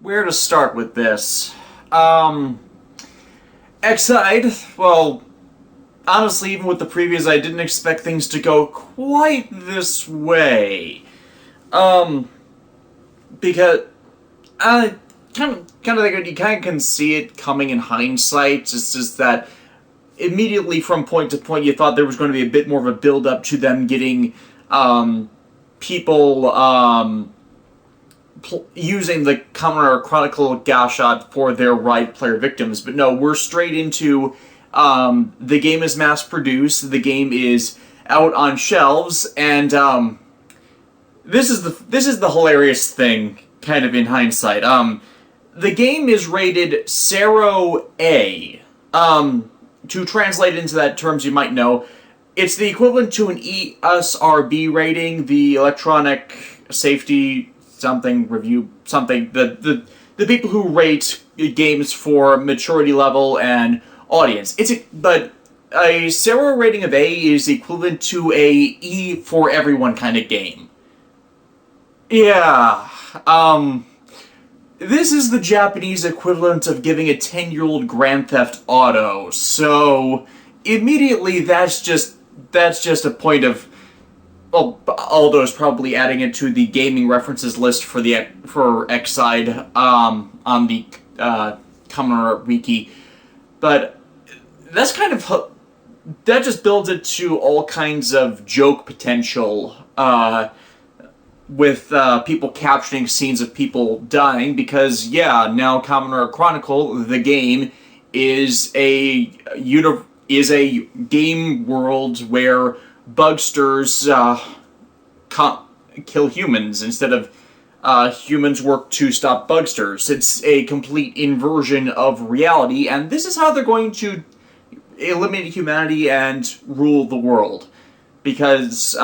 Where to start with this? Xide, well, honestly, even with the previews, I didn't expect things to go quite this way. Um, because I kind of think you kind of can see it coming in hindsight. It's just that immediately from point to point, you thought there was going to be a bit more of a build up to them getting people using the Kamen Rider Chronicle Gashot for their right player victims. But no, we're straight into the game is mass produced, the game is out on shelves, and this is the hilarious thing, kind of in hindsight. The game is rated Sero A. To translate into that terms you might know, it's the equivalent to an ESRB rating, the Electronic Safety something review something. The people who rate games for maturity level and audience. But a Sero rating of A is equivalent to a E for everyone kind of game. Yeah. This is the Japanese equivalent of giving a 10-year-old Grand Theft Auto, so immediately that's just a point of, well, Aldo's probably adding it to the gaming references list for Xide on the Kamen Wiki, but that's kind of, that just builds it to all kinds of joke potential, with people capturing scenes of people dying, because now Kamen Rider Chronicle, the game, is a game world where bugsters kill humans instead of humans work to stop bugsters. It's a complete inversion of reality, and this is how they're going to eliminate humanity and rule the world, because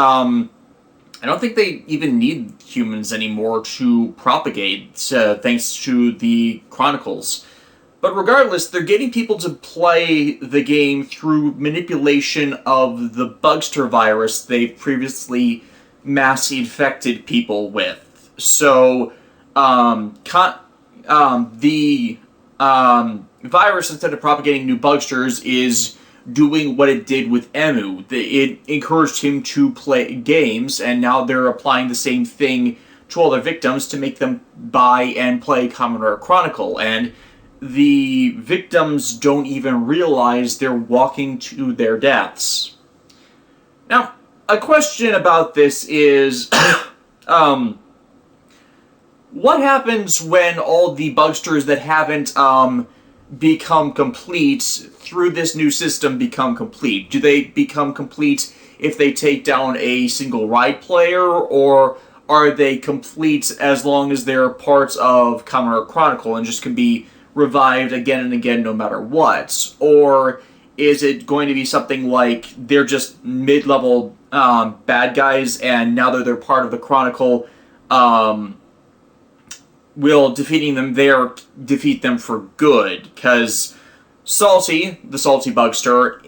I don't think they even need humans anymore to propagate, thanks to the Chronicles. But regardless, they're getting people to play the game through manipulation of the Bugster virus they previously mass infected people with. So, the virus, instead of propagating new Bugsters, is doing what it did with Emu. It encouraged him to play games, and now they're applying the same thing to all their victims to make them buy and play Kamen Rider Chronicle. And the victims don't even realize they're walking to their deaths. Now, a question about this is, what happens when all the Bugsters that haven't become complete through this new system become complete? Do they become complete if they take down a single ride player, or are they complete as long as they're parts of Kamen Rider Chronicle and just can be revived again and again no matter what? Or is it going to be something like they're just mid-level bad guys, and now that they're part of the Chronicle, will defeating them there defeat them for good? Because Salty, the Salty Bugster,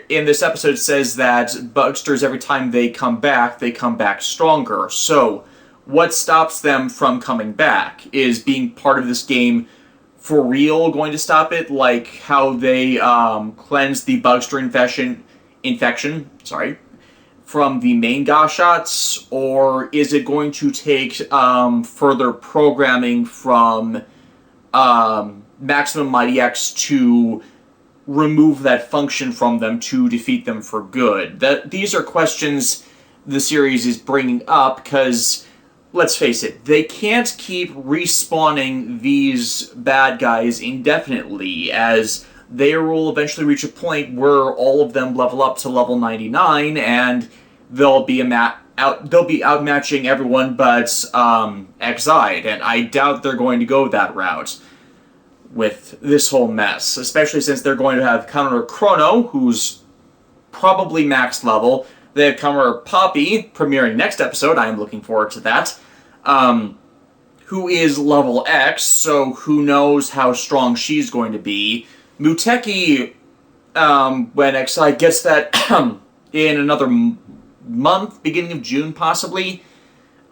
in this episode says that Bugsters, every time they come back stronger. So, what stops them from coming back? Is being part of this game for real going to stop it? Like how they cleansed the Bugster infection from the main Gashots? Or is it going to take further programming from Maximum Mighty X to remove that function from them to defeat them for good? These are questions the series is bringing up, because, let's face it, they can't keep respawning these bad guys indefinitely, as they will eventually reach a point where all of them level up to level 99, and they'll be outmatching everyone but Xide, and I doubt they're going to go that route with this whole mess, especially since they're going to have Kamen Rider Chrono, who's probably max level. They have Kamen Rider Poppy, premiering next episode, I am looking forward to that, who is level X, so who knows how strong she's going to be. Muteki, when Xide gets that in another month, beginning of June possibly,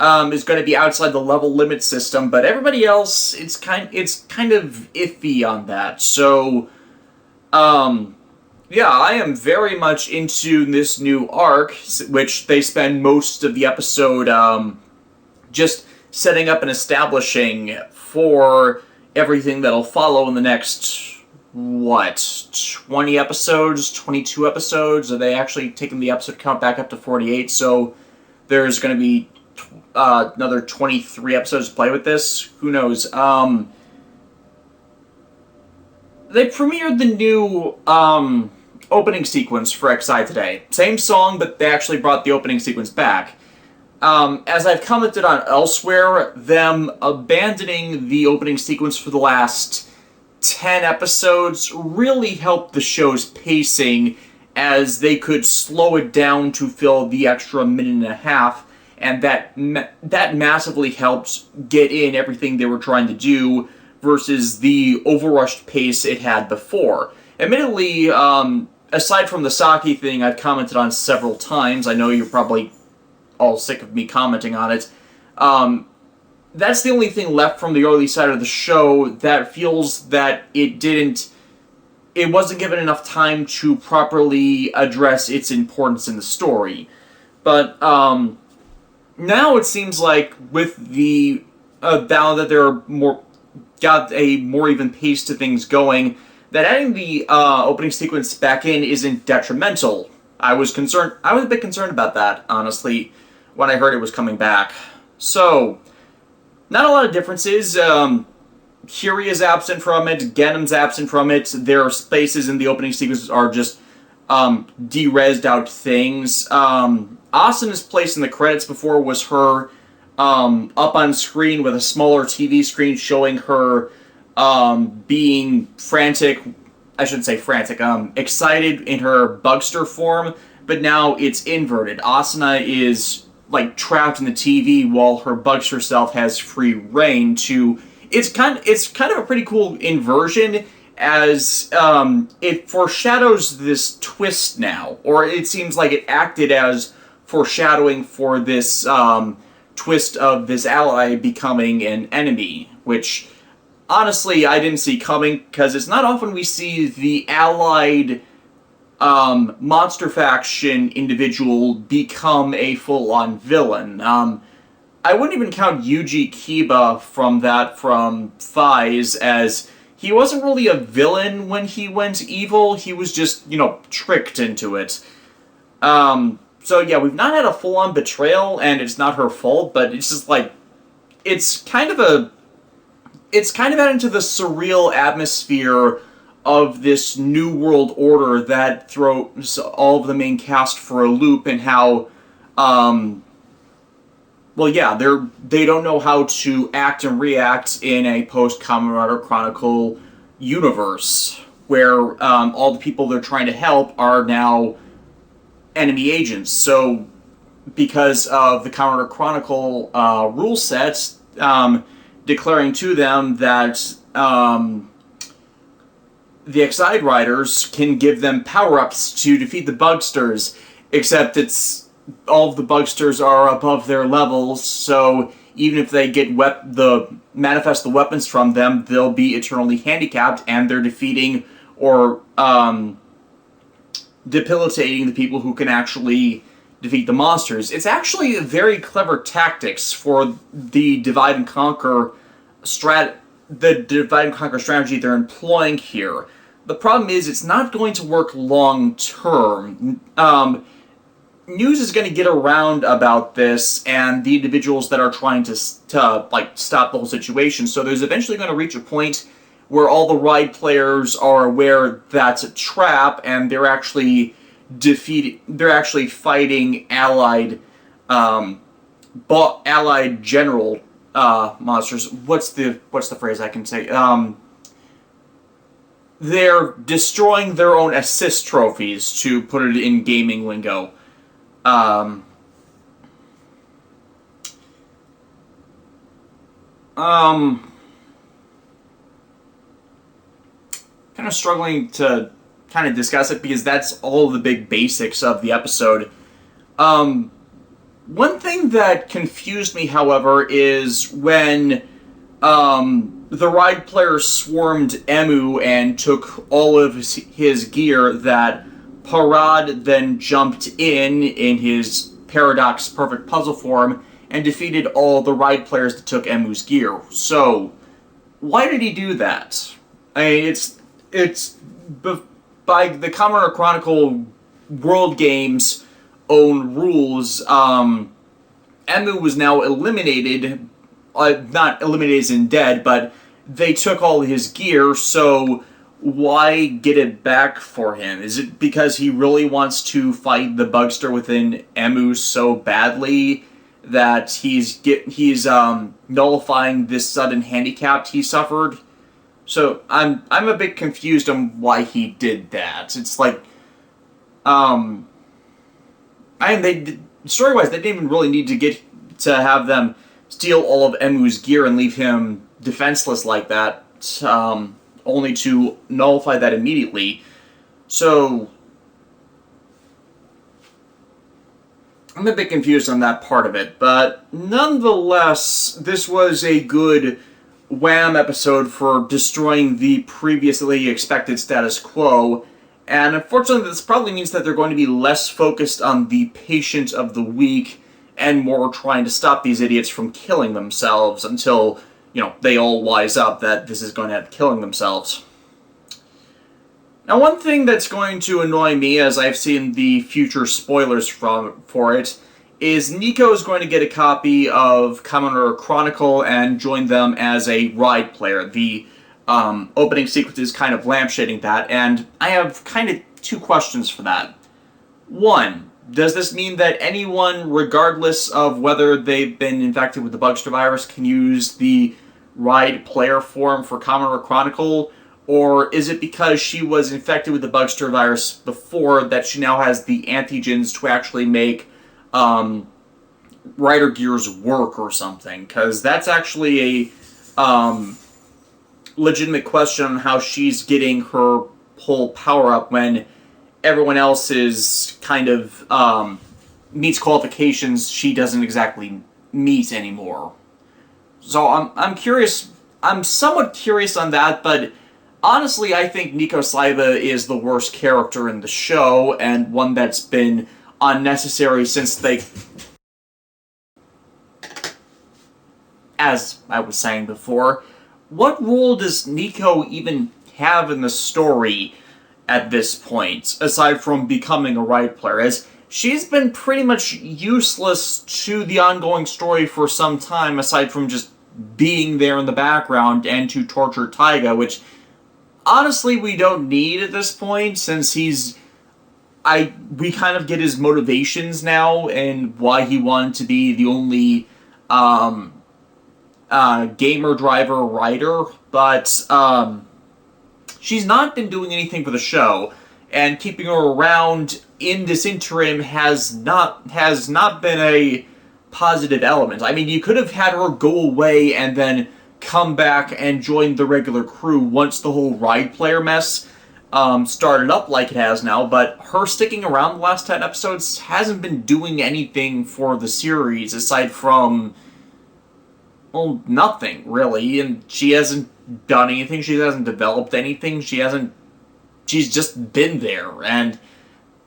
is going to be outside the level limit system, but everybody else, it's kind of iffy on that. So, yeah, I am very much into this new arc, which they spend most of the episode just setting up and establishing for everything that'll follow in the next, 20 episodes, 22 episodes? Are they actually taking the episode count back up to 48? So there's going to be another 23 episodes to play with this. Who knows? They premiered the new opening sequence for XI today. Same song, but they actually brought the opening sequence back. As I've commented on elsewhere, them abandoning the opening sequence for the last 10 episodes really helped the show's pacing, as they could slow it down to fill the extra minute and a half, and that massively helped get in everything they were trying to do versus the overrushed pace it had before. Admittedly, aside from the Saki thing I've commented on several times, I know you're probably all sick of me commenting on it, that's the only thing left from the early side of the show that feels that it wasn't given enough time to properly address its importance in the story. But now it seems like with the now that they're got a more even pace to things going, that adding the opening sequence back in isn't detrimental. I was a bit concerned about that, honestly, when I heard it was coming back. So, not a lot of differences. Curie is absent from it, Genum's absent from it, their spaces in the opening sequences are just de-resed out things. Asuna's place in the credits before was her up on screen with a smaller TV screen showing her being frantic, I shouldn't say frantic, excited in her Bugster form, but now it's inverted. Asuna is like trapped in the TV while her Bugster self has free reign to... It's kind of a pretty cool inversion, as it foreshadows this twist now, or it seems like it acted as foreshadowing for this twist of this ally becoming an enemy, which honestly I didn't see coming, because it's not often we see the allied monster faction individual become a full-on villain. I wouldn't even count Yuji Kiba from Fies, as he wasn't really a villain when he went evil, he was just, tricked into it. So yeah, we've not had a full-on betrayal, and it's not her fault, but it's just like, it's kind of adding to the surreal atmosphere of this new world order that throws all of the main cast for a loop, and how, they don't know how to act and react in a post-Kamen Rider Chronicle universe, where all the people they're trying to help are now enemy agents. So, because of the Kamen Rider Chronicle rule set, declaring to them that the Exide Riders can give them power-ups to defeat the Bugsters, except all of the Bugsters are above their levels, so even if they get manifest the weapons from them, they'll be eternally handicapped, and they're defeating or debilitating the people who can actually defeat the monsters. It's actually very clever tactics for the divide and conquer strategy they're employing here. The problem is, it's not going to work long term. News is going to get around about this and the individuals that are trying to stop the whole situation. So there's eventually going to reach a point where all the Ride players are aware that's a trap, and they're actually fighting allied general monsters. What's the phrase I can say? They're destroying their own assist trophies, to put it in gaming lingo. Kind of struggling to discuss it, because that's all the big basics of the episode. One thing that confused me, however, is when the ride players swarmed Emu and took all of his gear, that Parad then jumped in his Paradox Perfect Puzzle form and defeated all the ride players that took Emu's gear. So, why did he do that? I mean, it's by the Kamen Rider Chronicle World Games' own rules. Emu was now eliminated. Not eliminated as in dead, but they took all his gear, so why get it back for him? Is it because he really wants to fight the Bugster within Emu so badly that he's nullifying this sudden handicap he suffered? So I'm a bit confused on why he did that. It's like, story-wise, they didn't even really need to have them steal all of Emu's gear and leave him defenseless like that, only to nullify that immediately. So, I'm a bit confused on that part of it, but nonetheless, this was a good Wham episode for destroying the previously expected status quo, and unfortunately this probably means that they're going to be less focused on the patient of the week and more trying to stop these idiots from killing themselves until, they all wise up that this is going to have killing themselves. Now, one thing that's going to annoy me, as I've seen the future spoilers for it, is Nico is going to get a copy of Kamen Rider Chronicle and join them as a ride player. The opening sequence is kind of lampshading that, and I have kind of two questions for that. One, does this mean that anyone, regardless of whether they've been infected with the Bugster virus, can use the ride player form for Kamen Rider Chronicle? Or is it because she was infected with the Bugster virus before that she now has the antigens to actually make Rider Gears work or something? Because that's actually a legitimate question on how she's getting her whole power-up when everyone else is kind of meets qualifications she doesn't exactly meet anymore. So I'm curious. I'm somewhat curious on that, but honestly, I think Nico Saiba is the worst character in the show, and one that's been unnecessary since they... As I was saying before, what role does Nico even have in the story at this point, aside from becoming a ride player? As she's been pretty much useless to the ongoing story for some time, aside from just being there in the background and to torture Taiga, which honestly we don't need at this point, since we kind of get his motivations now and why he wanted to be the only gamer driver rider, but she's not been doing anything for the show, and keeping her around in this interim has not been a positive element. I mean, you could have had her go away and then come back and join the regular crew once the whole ride player mess started up like it has now, but her sticking around the last 10 episodes hasn't been doing anything for the series aside from, well, nothing, really. And she hasn't done anything, she hasn't developed anything, she's just been there. And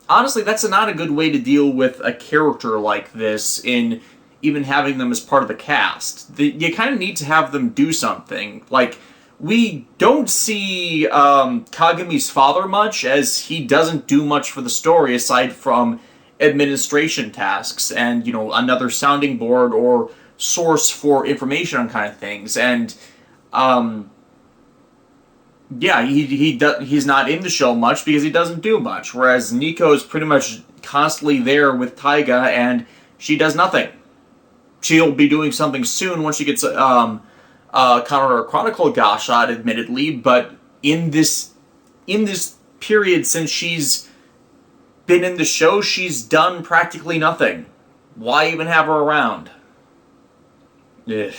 honestly, that's not a good way to deal with a character like this in even having them as part of the cast. You kind of need to have them do something. Like, we don't see Kagumi's father much, as he doesn't do much for the story aside from administration tasks and, another sounding board or source for information on kind of things. And yeah, he's not in the show much because he doesn't do much, whereas Nico is pretty much constantly there with Taiga and she does nothing. She'll be doing something soon once she gets Kamen Rider Chronicle shot, admittedly, but in this period since she's been in the show, she's done practically nothing. Why even have her around? Ugh.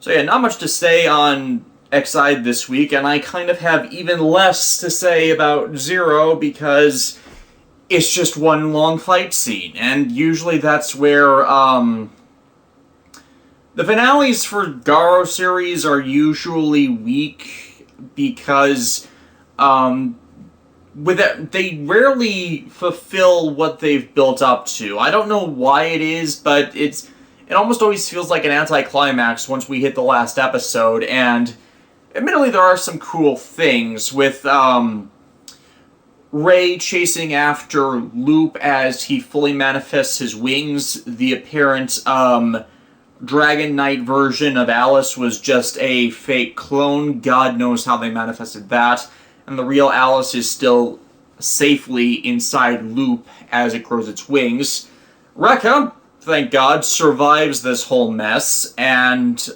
So yeah, not much to say on Xide this week, and I kind of have even less to say about Zero, because it's just one long fight scene. And usually that's where, the finales for Garo series are usually weak because, they rarely fulfill what they've built up to. I don't know why it is, but it almost always feels like an anticlimax once we hit the last episode, and admittedly there are some cool things with, Ray chasing after Loop as he fully manifests his wings. The apparent, Dragon Knight version of Alice was just a fake clone. God knows how they manifested that. And the real Alice is still safely inside Loop as it grows its wings. Rekka, thank God, survives this whole mess and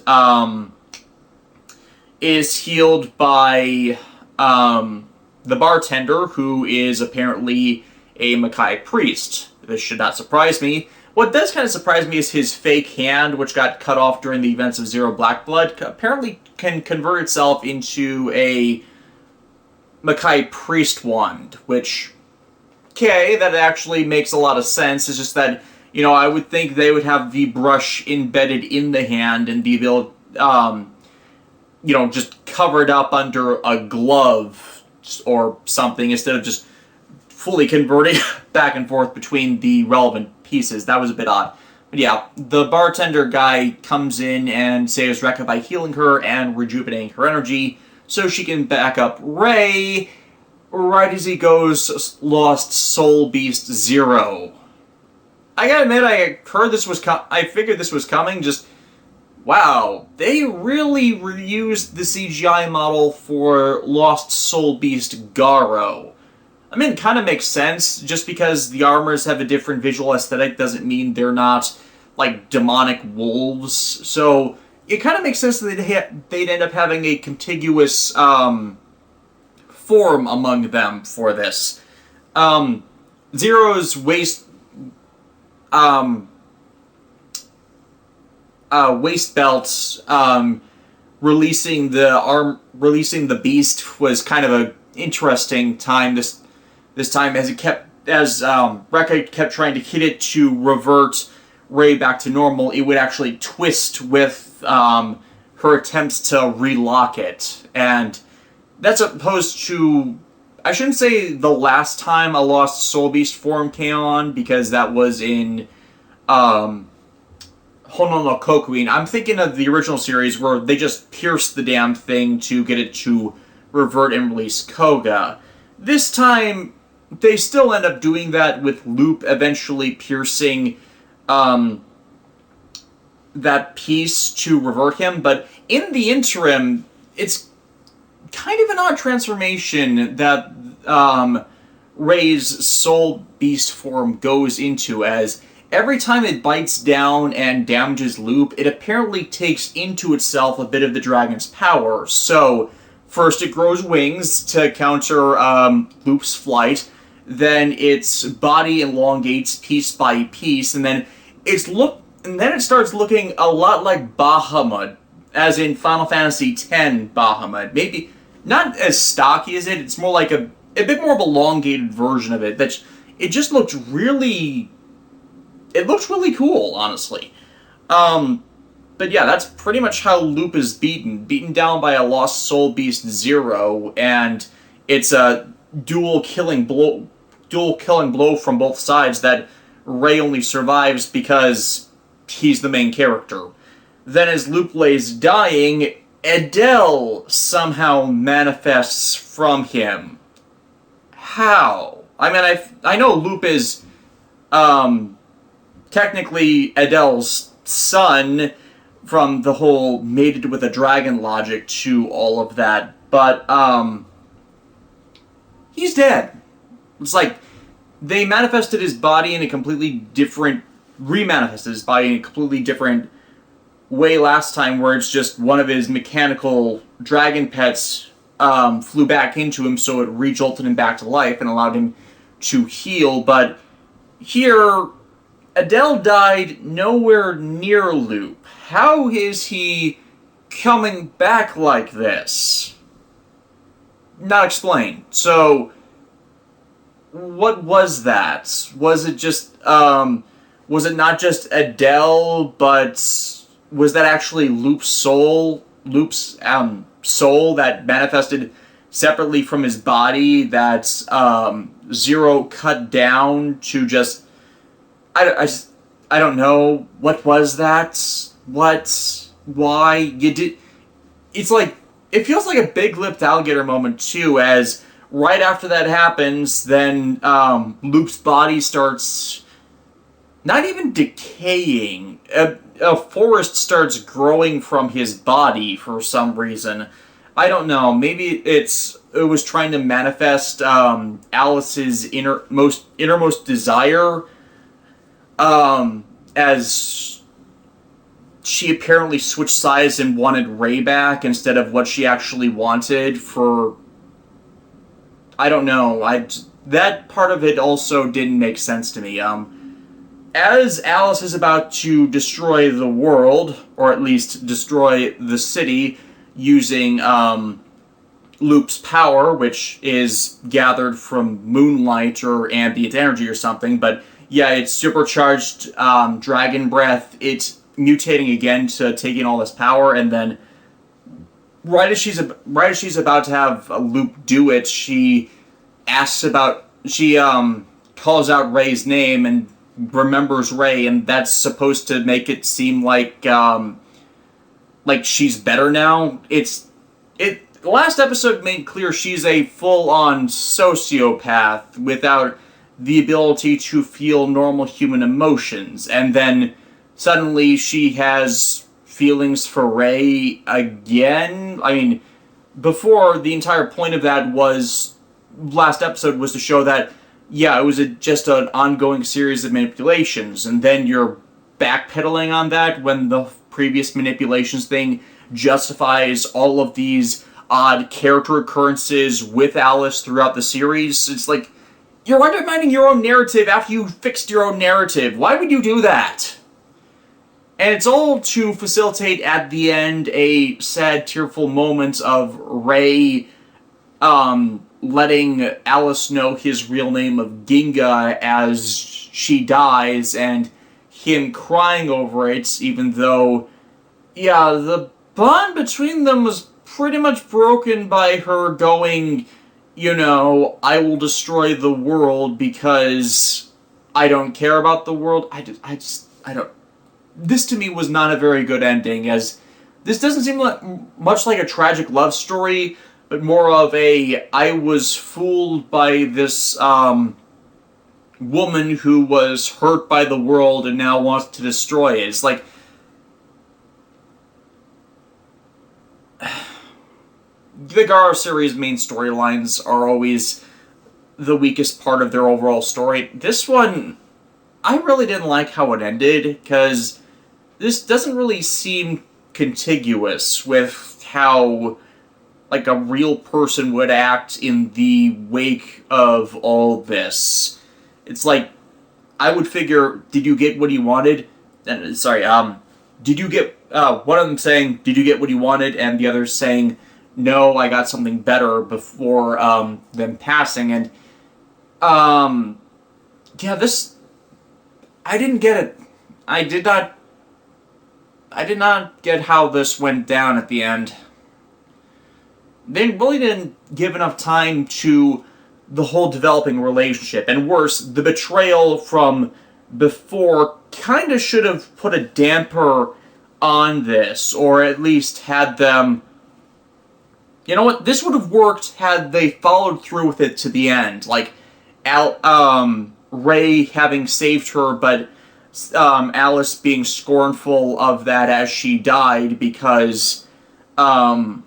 is healed by the bartender, who is apparently a Makai priest. This should not surprise me. What does kind of surprise me is his fake hand, which got cut off during the events of Zero Black Blood, apparently can convert itself into a Makai priest wand, which, okay, that actually makes a lot of sense. It's just that, I would think they would have the brush embedded in the hand and be able, just covered up under a glove or something instead of just fully converting back and forth between the relevant pieces. That was a bit odd. But yeah, the bartender guy comes in and saves Rekka by healing her and rejuvenating her energy so she can back up Ray right as he goes Lost Soul Beast Zero. I gotta admit, I heard this was I figured this was coming, just wow, they really reused the CGI model for Lost Soul Beast Garo. I mean, it kind of makes sense. Just because the armors have a different visual aesthetic doesn't mean they're not, like, demonic wolves. So, it kind of makes sense that they'd end up having a contiguous form among them for this. Zero's waist belts releasing the beast was kind of a interesting time this time as Rekka kept trying to hit it to revert Ray back to normal. It would actually twist with her attempts to relock it, and that's opposed to, I shouldn't say the last time a Lost Soul Beast form came on, because that was in Hono no Kokuin. I'm thinking of the original series where they just pierced the damn thing to get it to revert and release Koga. This time, they still end up doing that with Loop eventually piercing that piece to revert him, but in the interim, it's kind of an odd transformation that Ray's Soul Beast form goes into, as every time it bites down and damages Loop, it apparently takes into itself a bit of the dragon's power. So, first it grows wings to counter Loop's flight, then its body elongates piece by piece, and then it starts looking a lot like Bahamut, as in Final Fantasy X Bahamut. Maybe not as stocky as it. It's more like a bit more of an elongated version of it. It just looked really. It looks really cool, honestly. But yeah, that's pretty much how Loop is beaten down by a Lost Soul Beast Zero, and it's a dual killing blow from both sides that Ray only survives because he's the main character. Then as Loop lays dying, Adele somehow manifests from him. How? I mean, I know Loop is technically Adele's son from the whole mated with a dragon logic to all of that, but he's dead. It's like they manifested his body in a completely different, remanifested his body in a completely different way last time, where it's just one of his mechanical dragon pets flew back into him, so it re-jolted him back to life and allowed him to heal. But here, Adele died nowhere near Loop. How is he coming back like this? Not explained. So, what was that? Was it not just Adele, but was that actually Loop's soul that manifested separately from his body that Zero cut down to just I don't know. What was that? Why? You did... It's like... It feels like a big-lipped alligator moment, too, as right after that happens, then Luke's body starts... not even decaying. A forest starts growing from his body for some reason. I don't know. Maybe it was trying to manifest Alice's innermost desire, as she apparently switched sides and wanted Ray back instead of what she actually wanted for... I don't know. That part of it also didn't make sense to me. As Alice is about to destroy the world, or at least destroy the city, using Loop's power, which is gathered from moonlight or ambient energy or something, but yeah, it's supercharged dragon breath. It's mutating again to taking all this power, and then right as she's about to have Loop do it, she calls out Ray's name and remembers Ray, and that's supposed to make it seem like she's better now. The last episode made clear she's a full-on sociopath without the ability to feel normal human emotions, and then suddenly she has feelings for Ray again. I mean, before, the entire point of that last episode was to show that, yeah, it was just an ongoing series of manipulations, and then you're backpedaling on that when the previous manipulations thing justifies all of these odd character occurrences with Alice throughout the series. It's like, you're undermining your own narrative after you fixed your own narrative. Why would you do that? And it's all to facilitate, at the end, a sad, tearful moment of Ray letting Alice know his real name of Ginga as she dies, and him crying over it, even though, yeah, the bond between them was pretty much broken by her going, I will destroy the world because I don't care about the world. I don't... This to me was not a very good ending, as this doesn't seem much like a tragic love story, but more of I was fooled by this woman who was hurt by the world and now wants to destroy it. It's like... The Garo series' main storylines are always the weakest part of their overall story. This one, I really didn't like how it ended, because this doesn't really seem contiguous with how, like, a real person would act in the wake of all this. It's like, I would figure, did you get what you wanted? Did you get, one of them saying, did you get what you wanted? And the other saying, no, I got something better, before them passing. And, yeah, this... I didn't get it. I did not get how this went down at the end. They really didn't give enough time to the whole developing relationship. And worse, the betrayal from before kind of should have put a damper on this, or at least had them... You know what? This would have worked had they followed through with it to the end. Like, Ray having saved her, but Alice being scornful of that as she died because she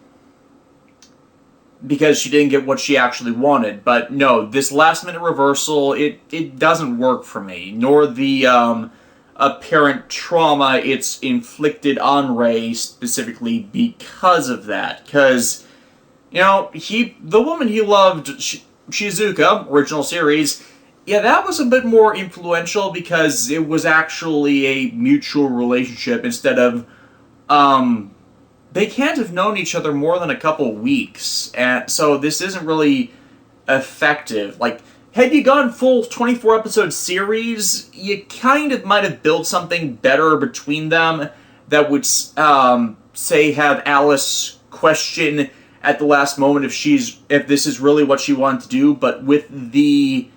didn't get what she actually wanted. But no, this last-minute reversal, it doesn't work for me, nor the apparent trauma it's inflicted on Ray specifically because of that. Because... the woman he loved, Shizuka, original series, yeah, that was a bit more influential because it was actually a mutual relationship instead of, they can't have known each other more than a couple weeks, and so this isn't really effective. Like, had you gone full 24-episode series, you kind of might have built something better between them that would, say, have Alice question at the last moment if this is really what she wanted to do, but with the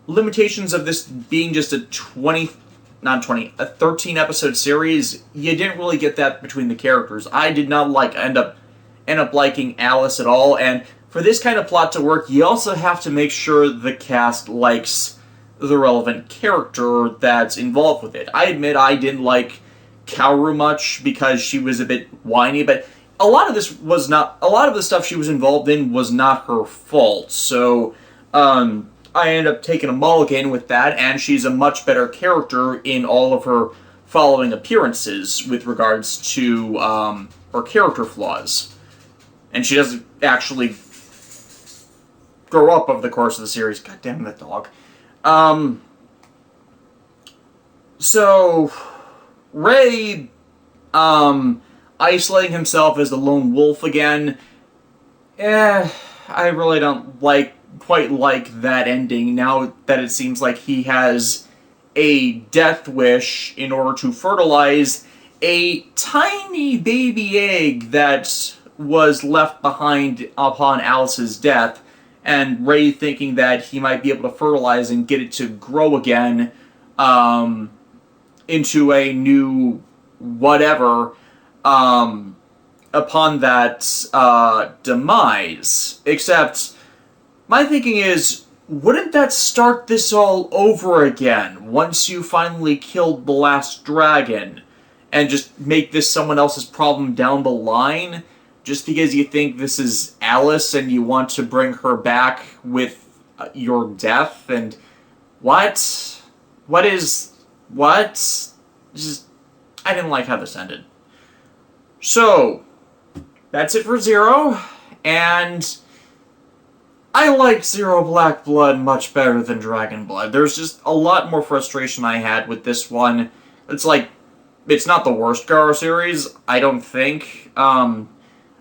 limitations of this being just a 13-episode series, you didn't really get that between the characters. I did not end up liking Alice at all, and for this kind of plot to work, you also have to make sure the cast likes the relevant character that's involved with it. I admit I didn't like Kaoru much because she was a bit whiny, but a lot of the stuff she was involved in was not her fault, so I ended up taking a mulligan with that, and she's a much better character in all of her following appearances with regards to her character flaws. And she doesn't actually grow up over the course of the series. God damn that dog. So, Ray, isolating himself as the lone wolf again, I really don't quite like that ending, now that it seems like he has a death wish in order to fertilize a tiny baby egg that was left behind upon Alice's death, and Ray thinking that he might be able to fertilize and get it to grow again into a new whatever upon that demise. Except, my thinking is, wouldn't that start this all over again once you finally killed the last dragon, and just make this someone else's problem down the line? Just because you think this is Alice and you want to bring her back with your death, and what? Just, I didn't like how this ended. So, that's it for Zero, and I like Zero Black Blood much better than Dragon Blood. There's just a lot more frustration I had with this one. It's not the worst Garo series, I don't think.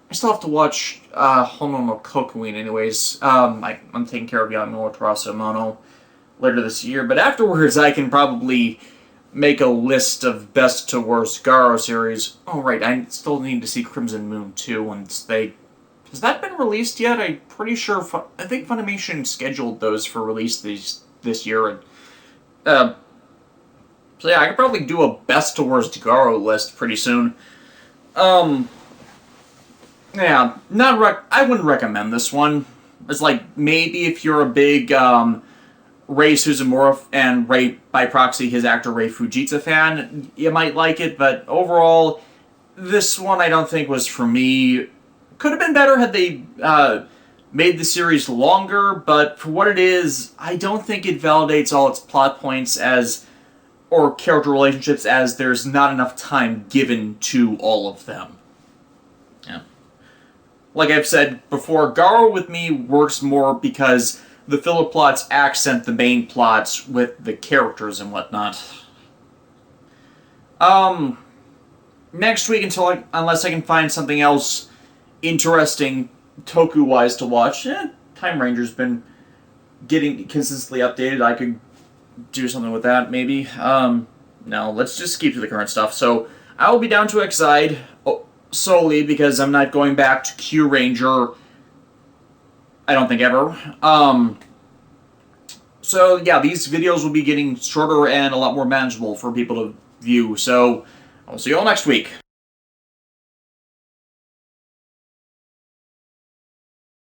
I still have to watch Hono no Kokuin anyways. I'm taking care of Yano Tarasu Mono later this year, but afterwards I can probably make a list of best to worst Garo series. Oh right, I still need to see Crimson Moon too once they... Has that been released yet? I'm pretty sure... I think Funimation scheduled those for release this year. So yeah, I could probably do a best to worst Garo list pretty soon. Yeah, I wouldn't recommend this one. It's maybe if you're a big Rei Suzumura and Rei, by proxy, his actor Rei Fujita fan, you might like it, but overall, this one I don't think was for me. Could have been better had they made the series longer, but for what it is, I don't think it validates all its plot points or character relationships, as there's not enough time given to all of them. Yeah. Like I've said before, Garo with me works more because the filler plots accent the main plots with the characters and whatnot. Next week, unless I can find something else interesting Toku-wise to watch, Time Ranger's been getting consistently updated. I could do something with that, maybe. No, let's just keep to the current stuff. So, I will be down to X-Side solely because I'm not going back to Q Ranger, I don't think ever. So yeah, these videos will be getting shorter and a lot more manageable for people to view. So, I'll see you all next week.